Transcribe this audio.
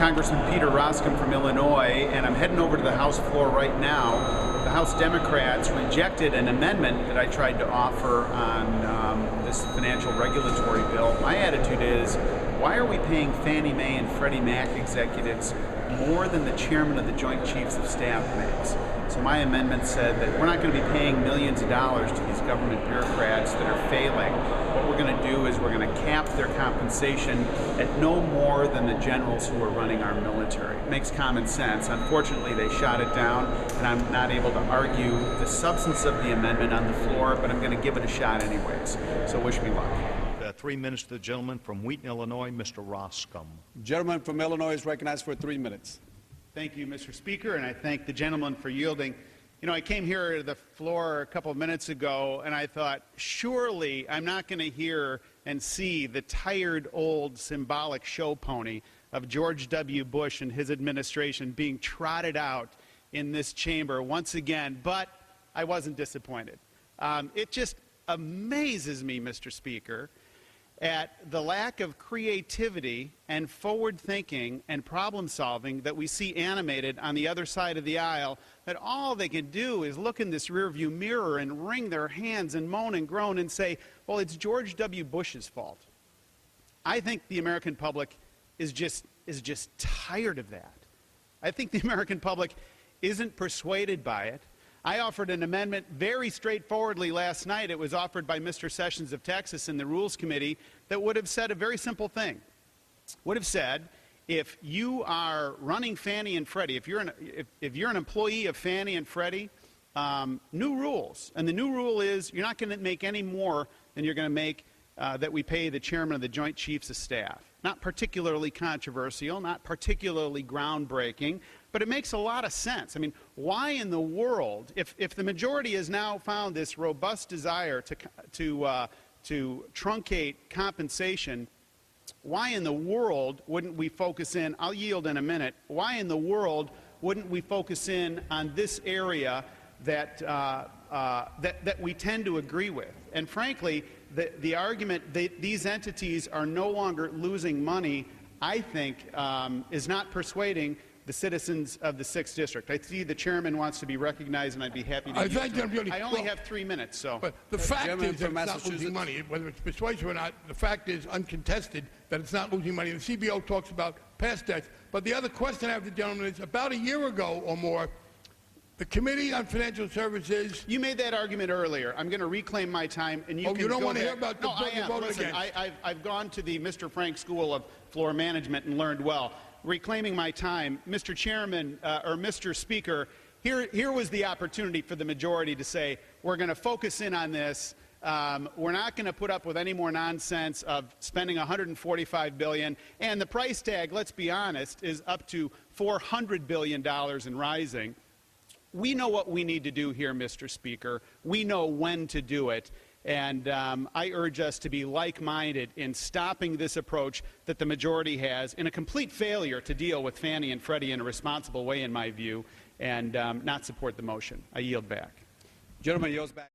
Congressman Peter Roskam from Illinois, and I'm heading over to the House floor right now. The House Democrats rejected an amendment that I tried to offer on this financial regulatory bill. My attitude is, why are we paying Fannie Mae and Freddie Mac executives more than the chairman of the Joint Chiefs of Staff makes? So my amendment said that we're not going to be paying millions of dollars to these government bureaucrats that are failing. What we're going to do is we're going to cap their compensation at no more than the generals who are running our military. It makes common sense. Unfortunately, they shot it down, and I'm not able to argue the substance of the amendment on the floor, but I'm going to give it a shot anyways. So wish me luck. 3 minutes to the gentleman from Wheaton, Illinois, Mr. Roskam. Gentleman from Illinois is recognized for 3 minutes. Thank you, Mr. Speaker, and I thank the gentleman for yielding. You know, I came here to the floor a couple of minutes ago, and I thought, surely I'm not going to hear and see the tired, old, symbolic show pony of George W. Bush and his administration being trotted out in this chamber once again, but I wasn't disappointed. It just amazes me, Mr. Speaker, at the lack of creativity and forward thinking and problem solving that we see animated on the other side of the aisle, that all they can do is look in this rearview mirror and wring their hands and moan and groan and say, well, it's George W. Bush's fault. I think the American public is just tired of that. I think the American public isn't persuaded by it. I offered an amendment very straightforwardly last night. It was offered by Mr. Sessions of Texas in the Rules Committee that would have said a very simple thing. Would have said, if you are running Fannie and Freddie, if you're an employee of Fannie and Freddie, new rules. And the new rule is you're not going to make any more than you're going to make that we pay the chairman of the Joint Chiefs of Staff. Not particularly controversial, not particularly groundbreaking, but it makes a lot of sense. I mean, why in the world, if the majority has now found this robust desire to truncate compensation, why in the world wouldn't we focus in, I'll yield in a minute, why in the world wouldn't we focus in on this area that, that we tend to agree with? And frankly, the argument that these entities are no longer losing money, I think, is not persuading the citizens of the 6th District. I see the chairman wants to be recognized, and I'd be happy to I only have 3 minutes, so. But the fact is that it's not losing money. Whether it's persuasive or not, the fact is uncontested that it's not losing money. The CBO talks about past debts. But the other question I have to the gentleman is, about a year ago or more, the Committee on Financial Services. You made that argument earlier. I'm going to reclaim my time, and you can you don't go want to back. hear about the no, bill you voted Listen, against. I've gone to the Mr. Frank School of Floor Management and learned well. Reclaiming my time, Mr. Chairman, or Mr. Speaker, here was the opportunity for the majority to say, we're going to focus in on this. We're not going to put up with any more nonsense of spending $145 billion, and the price tag, let's be honest, is up to $400 billion and rising. We know what we need to do here, Mr. Speaker. We know when to do it. And I urge us to be like-minded in stopping this approach that the majority has, in a complete failure to deal with Fannie and Freddie in a responsible way, in my view, and not support the motion. I yield back. Gentleman yields back.